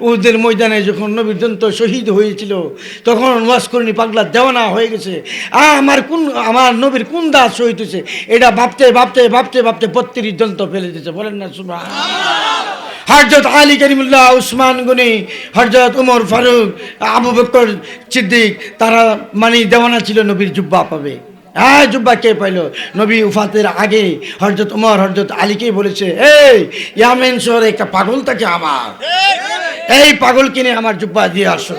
উহুদের ময়দানে যখন নবীর জন্য শহীদ হয়েছিল তখন ওয়াসকরণী পাগলা দেওয়ানা হয়ে গেছে। আমার নবীর কোন দাস শহীদ হয়েছে এটা ভাবতে ভাবতে ভাবতে ভাবতে 32 দন্ত ফেলে দিয়েছে। বলেন না সুবহানাল্লাহ। হযরত আলী করিমুল্লাহ, উসমান গনি, হযরত উমর ফারুক, আবু বকর সিদ্দিক তারা দেওয়ানা ছিল নবীর জুব্বা পাবে। হ্যাঁ, জুব্বা কে পাইল? নবী উফাতের আগে হযরত উমর হযরত আলীকে বলেছে, এই ইয়ামেন শহরে একটা পাগল থাকে আমার, এই পাগল কিনে আমার জুব্বা দিয়ে আসো।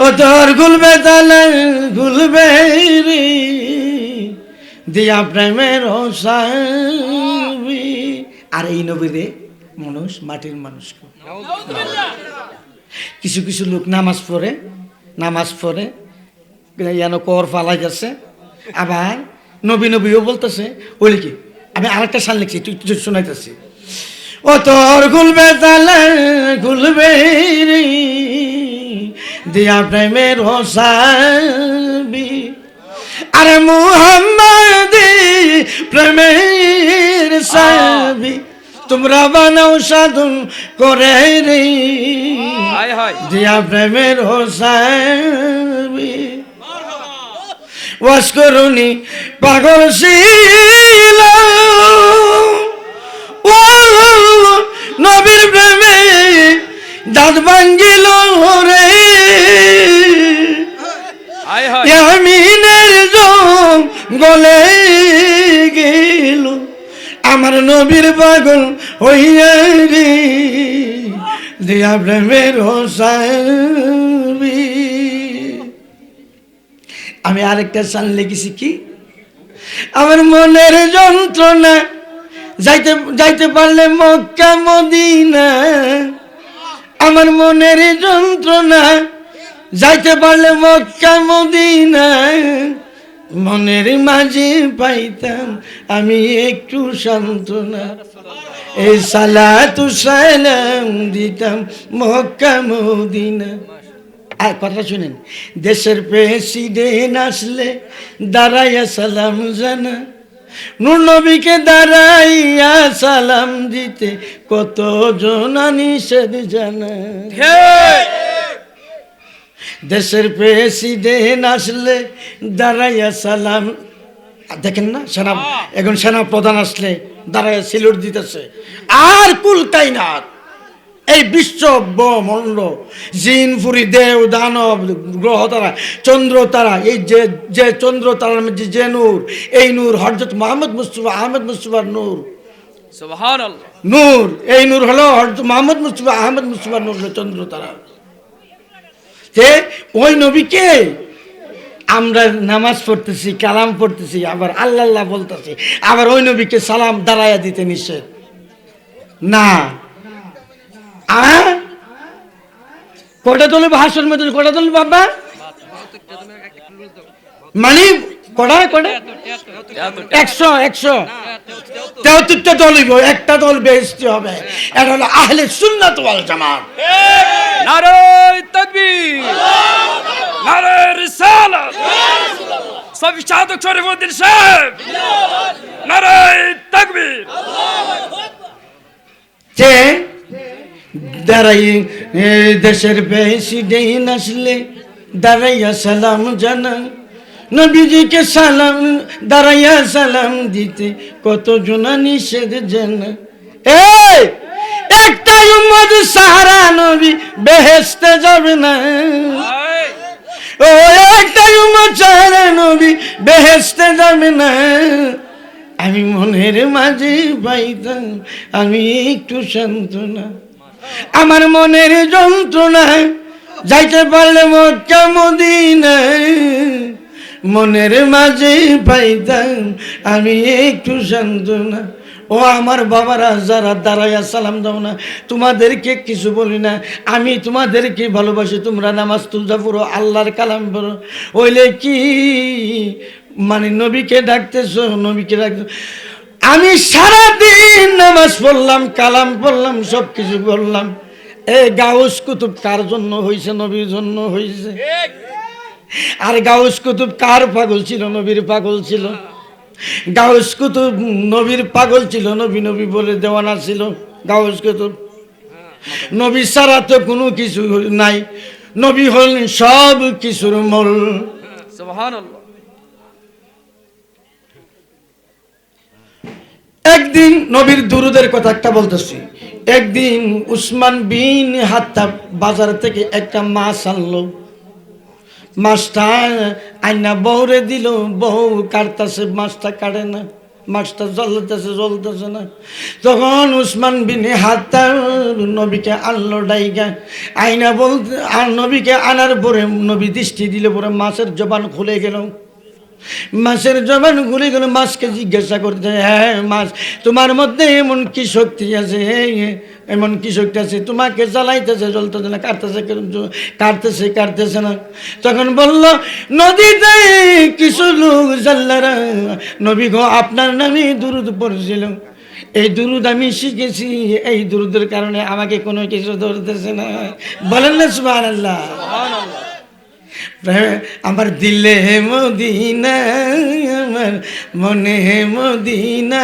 ও তোর গুলবে তালে গুলবে রে দিয়া প্রেমের সাবি। আর এই নবীরে মানুষ মাটির মানুষ। কিছু কিছু লোক নামাজ পড়ে যেন কর ফালাই যাচ্ছে, আবার নবী নবীও বলতেছে। ওই কি আমি আরেকটা সাল লিখছি, তুই শোনাইতেছি। ও তোর গুলবে তালে গুলবে রে দিয়া প্রেমের সাবি। আরে মুহাম্মদ প্রেমের সাবি তোমরা বানাও সাধন করে রে দিয়া প্রেমের সাবি। ওয়াসকরণী পাগল ছিল ও নবীর প্রেমে দাঁত ভাঙ্গিল রে। ইয়ামিনের গলে গেল আমার নবীর পাগল হইয়া রে দিয়া প্রেমের সাবি। আমি আরেকটা সাল লিখেছি কি, আমার মনের যন্ত্রণা যাইতে পারলে মক্কা মদিনা। আমার মনের যন্ত্রণা যাইতে পারলে মক্কা মদিনা। মনের মাঝে পাইতাম আমি একটু সান্ত্বনা, এই সালাতু সালাম দিতাম মক্কা মদিনা। আর কথা শুনেন, দেশের প্রেসিডেন্ট আসলে দাঁড়াইয়া সালাম জানা, নূর নবীকে দাঁড়াইয়া সালাম দিতে কত জনা নিষেধ জানা। দেশের প্রেসিডেন্ট আসলে দাঁড়াইয়া সালাম, দেখেন না এখন সেনা প্রধান আসলে দাঁড়াইয়া সিলুট দিতেছে। আর কুল কায়নাত এই বিশ্ব ব্রহ্মাণ্ড জিন ফুরি দেব দানব গ্রহ তারা চন্দ্র তারা, এই যে চন্দ্র তারার মধ্যে যে নূর, এই নূর হযরত মুহাম্মদ মুস্তাফা আহমদ মুস্তাফার নূর। সুবহানাল্লাহ। নূর, এই নূর হলো হযরত মুহাম্মদ মুস্তাফা আহমদ মুস্তাফার নূর, চন্দ্র তারা। ওই নবীকে আমরা নামাজ পড়তেছি, কালাম পড়তেছি, আবার আল্লাহ আল্লাহ বলতেছি, আবার ওই নবীকে সালাম দাঁড়াইয়া দিতে নিষেধ না। কটা তোলে ভাষণ মধ্যে কটা তোলে বাবা, কটা 100 দলিব, একটা দল বেহেশতি হবে। এটা হলো আহলে সুন্নাত ওয়াল জামাত। নারায়ে তাকবীর, নারায়ে রিসালাত, সফি শাহাদত শরীফউদ্দিন সাহেব, নারায়ে তাকবীর। দাঁড়াই দেশের প্রেসিডেন্ট আসলে দাঁড়াইয়া সালাম জানা, নবীজিকে সালাম দাঁড়াইয়া সালাম দিতে কত জনা নিষেধ জানা। একটা উম্মত সাহারা নবী বেহেশতে যাবে না, ও একটা উম্মত সাহারা নবী বেহেশতে যাবে না। আমি মনের মাঝে পাইতাম আমি একটু সান্ত্বনা, আমার মনের যন্ত্রণা যাইতে পারলে মক্কা মদিনা। মনের মাঝে পাইতাম আমি একটু সান্ত্বনা। ও আমার বাবারা যারা দাঁড়াইয়া সালাম দাও না, তোমাদেরকে কিছু বলি না, আমি তোমাদেরকে ভালোবাসি। তোমরা নামাজ তুলজা পড়ো, আল্লাহর কালাম পড়ো, ওইলে কি নবীকে ডাকতেছো, নবীকে ডাকতেছো। আমি সারাদিন নামাজ পড়লাম, কালাম পড়লাম, সব কিছু করলাম। গাউস কুতুব কার জন্য হয়েছে? নবীর জন্য হয়েছে। আর গাউস কুতুব কার পাগল ছিল? নবীর পাগল ছিল। গাউস কুতুব নবীর পাগল ছিল, নবী নবী বলে দেওয়ানা ছিল গাউস কুতুব। নবী ছাড়া তো কোনো কিছু নাই, নবী হলেন সব কিছুর মূল। সুবহানাল্লাহ। একদিন নবীর দুরুদের কথা একটা বলতেছি। একদিন উসমান বিন হাত্তাব বাজার থেকে একটা মাছ আনলো। মাছটা আইনা বউরে দিল, বউ কাটতেছে, মাছটা কাটে না, মাছটা জ্বলতেছে না। তখন উসমান বিন হাত্তাব নবীকে আনলো ডাইগা, আইনা বলতে আর নবীকে আনার পরে নবী দৃষ্টি দিলে পরে মাছের জবান খুলে গেল। মাছের জবান ঘুরে গেল। মাছকে জিজ্ঞাসা করতে, হ্যাঁ মাছ, তোমার মধ্যে এমন কি শক্তি আছে, এমন কি শক্তি আছে তোমাকে জ্বালাইতেছে, জ্বলতেছে না, কাটতেছে না। তখন বলল, নদীতে কিছু লোক জাল্লারা নবী গো আপনার নামে দুরুদ পড়ছিল, এই দুরুদ আমি শিখেছি, এই দুরুদের কারণে আমাকে কোনো কিছু ধরতেছে না। বলেন না সুবহানাল্লাহ। আমার দিলে মদিনা, আমার মনে মদিনা।